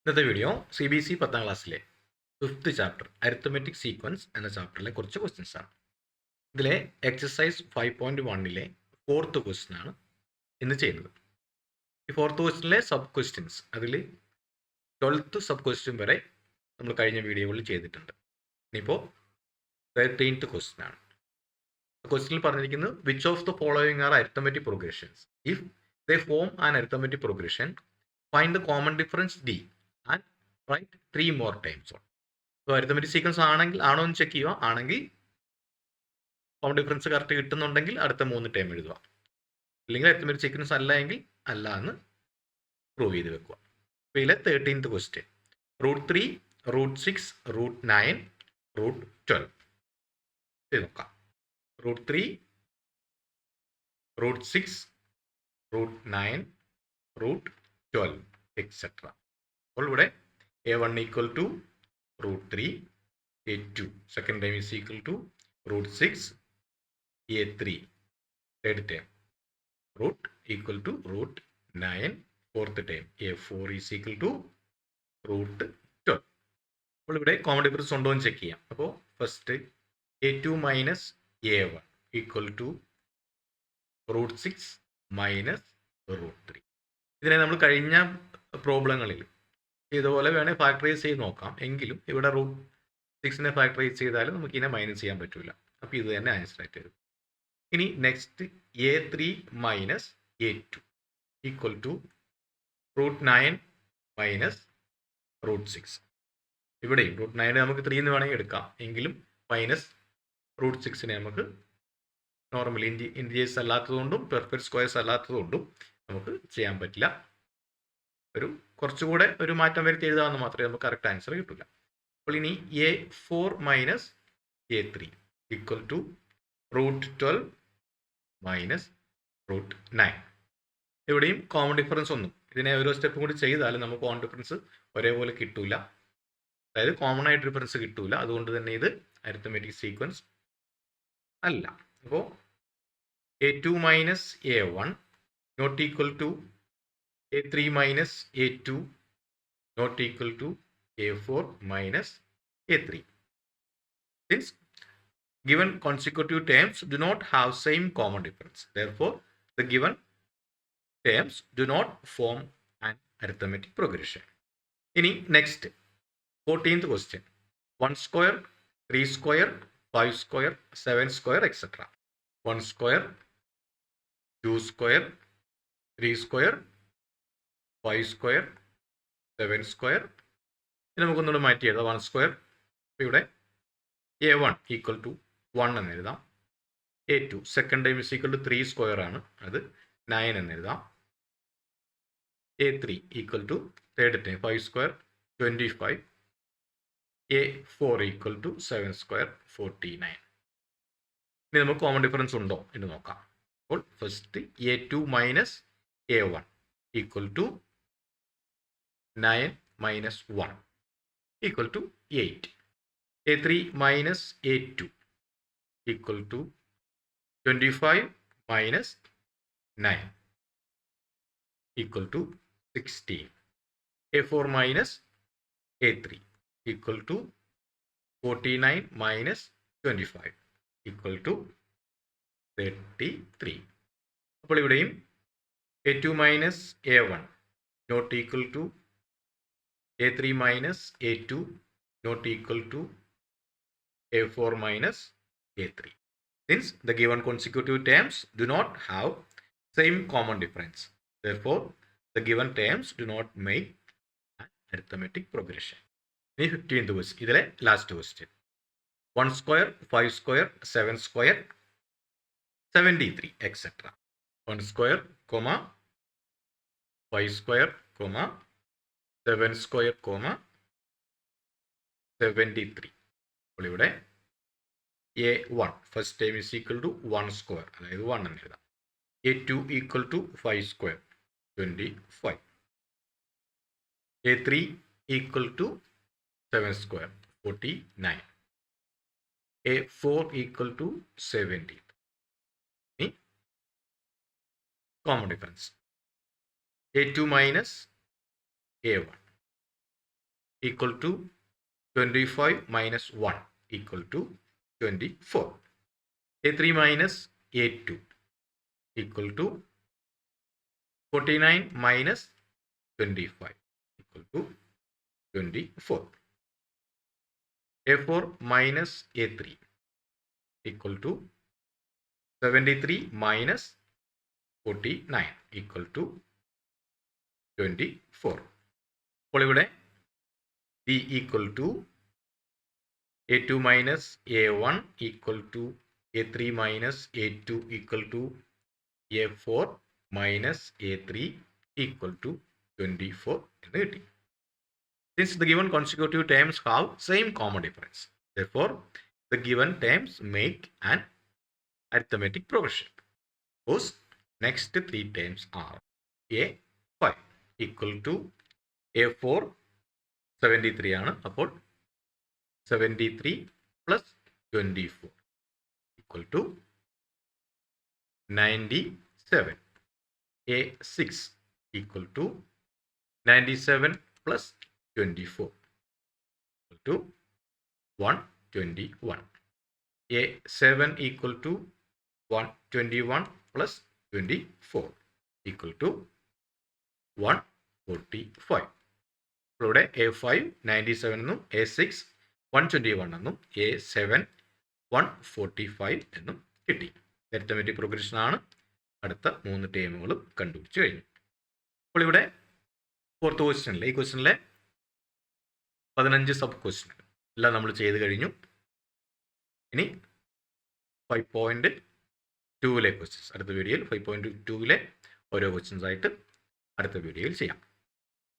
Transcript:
ഇന്നത്തെ video CBSE 10ാം ക്ലാസ്സിലെ 5th chapter arithmetic sequence എന്ന ചാപ്റ്ററിലെ കുറച്ച് ക്വസ്റ്റ്യൻസ് ആണ്. ഇതിലെ എക്സസൈസ് 5.1ലെ 4th ക്വസ്റ്റ്യൻ ആണ് ഇന്ന് ചെയ്യുന്നത്. ഈ 4th ക്വസ്റ്റ്യനിലെ സബ് ക്വസ്റ്റ്യൻസ് അതിൽ 12th സബ് ക്വസ്റ്റ്യൻ വരെ നമ്മൾ കഴിഞ്ഞ വീഡിയോകളിൽ ചെയ്തിട്ടുണ്ട്. ഇനിയിപ്പോൾ 13th ക്വസ്റ്റ്യൻ ആണ്. ക്വസ്റ്റ്യനിൽ പറഞ്ഞിരിക്കുന്നത് which of the following are arithmetic progressions if they form an arithmetic progression find the common difference D and write 3 more times on. ഇപ്പോൾ അരിത്തമെറ്റിക് സീക്വൻസ് ആണെങ്കിൽ ആണോ എന്ന് ചെക്ക് ചെയ്യുക. ആണെങ്കിൽ കോമൺ ഡിഫറൻസ് കറക്റ്റ് കിട്ടുന്നുണ്ടെങ്കിൽ അടുത്ത 3 ടൈം എഴുതുക. അല്ലെങ്കിൽ അരിത്തമെറ്റിക് സീക്വൻസ് അല്ല എങ്കിൽ അല്ല എന്ന് പ്രൂവ് ചെയ്ത് വെക്കുക. അപ്പോൾ ഇതിലെ 13th ക്വസ്റ്റ്യൻ √3, √6, √9, √12 ഇത് നോക്കാം. √3, √6, √9, √12 എക്സെട്ര. അപ്പോൾ ഇവിടെ a1 equal to √3, a2 second time is equal to √6, a3 third time root equal to √9 fourth time a4 is equal to √12. അപ്പോൾ ഇവിടെ കോമൺ ഡിഫറൻസ് ഉണ്ടോ എന്ന് ചെക്ക് ചെയ്യാം. അപ്പോൾ first a2 minus a1 equal to √6 minus √3. ഇതിനെ നമ്മൾ കഴിഞ്ഞ പ്രോബ്ലങ്ങളിൽ ഇതുപോലെ വേണേൽ ഫാക്ടറൈസ് ചെയ്ത് നോക്കാം. എങ്കിലും ഇവിടെ √6നെ ഫാക്ടറൈസ് ചെയ്താലും നമുക്ക് ഇതിനെ മൈനസ് ചെയ്യാൻ പറ്റില്ല. അപ്പോൾ ഇത് തന്നെ ആൻസർ ആയിട്ട് വരും. ഇനി next a3 minus a2 equal to √9 minus √6. ഇവിടെയും √9 നമുക്ക് 3 എന്ന് വേണമെങ്കിൽ എടുക്കാം. എങ്കിലും മൈനസ് √6നെ നമുക്ക് നോർമൽ ഇൻറ്റീജേഴ്സ് അല്ലാത്തതുകൊണ്ടും പെർഫെക്റ്റ് സ്ക്വയർസ് അല്ലാത്തതുകൊണ്ടും നമുക്ക് ചെയ്യാൻ പറ്റില്ല. കുറച്ചുകൂടെ ഒരു മാറ്റം വരുത്തി എഴുതാമെന്ന് മാത്രമേ നമുക്ക് കറക്റ്റ് ആൻസർ കിട്ടില്ല. അപ്പോൾ ഇനി a4 minus a3 equal to √12 minus √9. ഇവിടെയും കോമൺ ഡിഫറൻസ് ഒന്നും ഇതിനെ ഓരോ സ്റ്റെപ്പും കൂടി ചെയ്താലും നമുക്ക് കോമൺ ഡിഫറൻസ് ഒരേപോലെ കിട്ടൂല. അതായത് കോമൺ ആയിട്ട് ഡിഫറൻസ് കിട്ടൂല. അതുകൊണ്ട് തന്നെ ഇത് അരിത്തമെറ്റിക് സീക്വൻസ് അല്ല. അപ്പോൾ a2 minus a1 not equal to a3 minus a2 not equal to a4 minus a3. Since given consecutive terms do not have same common difference, therefore the given terms do not form an arithmetic progression. Ini next 14th question 1 square, 3 square, 5 square, 7 square etc. 1 square, 2 square, 3 square, 5 square, 7 square. ഇനി നമുക്കൊന്നുകൂടെ മാറ്റി എഴുതാം. 1 square. ഇവിടെ a1 equal to 1 എന്ന് എഴുതാം. a2 second time is equal to 3 square ആണ്, അത് 9 എന്ന് എഴുതാം. a3 equal to third time 5 square 25. a4 equal to 7 square 49. ഇനി നമുക്ക് കോമൺ ഡിഫറൻസ് ഉണ്ടോ എന്ന് നോക്കാം. അപ്പോൾ first a2 minus a1 equal to 9 minus 1 equal to 8. a3 minus a2 equal to 25 minus 9 equal to 16. a4 minus a3 equal to 49 minus 25 equal to 33. അപ്പോൾ ഇവിടെയും a2 minus a1 not equal to a3 minus a2 not equal to a4 minus a3. Since the given consecutive terms do not have same common difference, therefore the given terms do not make an arithmetic progression. Ini 15th question. Idile last question. 1 square, 5 square, 7 square, 73 etc. 1 square, 5 square, 7 square, 73. അപ്പോൾ ഇവിടെ a1 first time is equal to 1 square, അതായത് 1 എന്ന് എഴുതാം. a2 equal to 5 square 25. a3 equal to 7 square 49. a4 equal to 70. ഇനി common difference a2 minus a1 equal to 25 minus 1 equal to 24. A3 minus A2 equal to 49 minus 25 equal to 24. A4 minus A3 equal to 73 minus 49 equal to 24. അപ്പോൾ ഇവിടെ D equal to A2 minus A1 equal to A3 minus A2 equal to A4 minus A3 equal to 24 എന്ന് കിട്ടി. Since the given consecutive terms have same common difference, therefore the given terms make an arithmetic progression. Suppose next three terms are A5 equal to A4 73 ആണ്. അപ്പോൾ 73 plus 24 equal to 97. A6 equal to 97 plus 24 equal to 121. A7 equal to 121 plus 24 equal to 145. ഇവിടെ A5 97 എന്നും A6 121 എന്നും A7 145 എന്നും കിട്ടി. Arithmetic progression ആണ്. അടുത്ത 3 ടേമുകളും കണ്ടുപിടിച്ച് കഴിഞ്ഞു. അപ്പോൾ ഇവിടെ ഫോർത്ത് ക്വസ്റ്റ്യനിലെ ഈ ക്വസ്റ്റ്യനിലെ 15 സബ് ക്വസ്റ്റ്യൻ എല്ലാം നമ്മൾ ചെയ്ത് കഴിഞ്ഞു. ഇനി 5.2 ക്വസ്റ്റ്യൻസ് അടുത്ത വീഡിയോയിൽ 5.2 ഓരോ ക്വസ്റ്റ്യൻസ് ആയിട്ട് അടുത്ത വീഡിയോയിൽ ചെയ്യാം.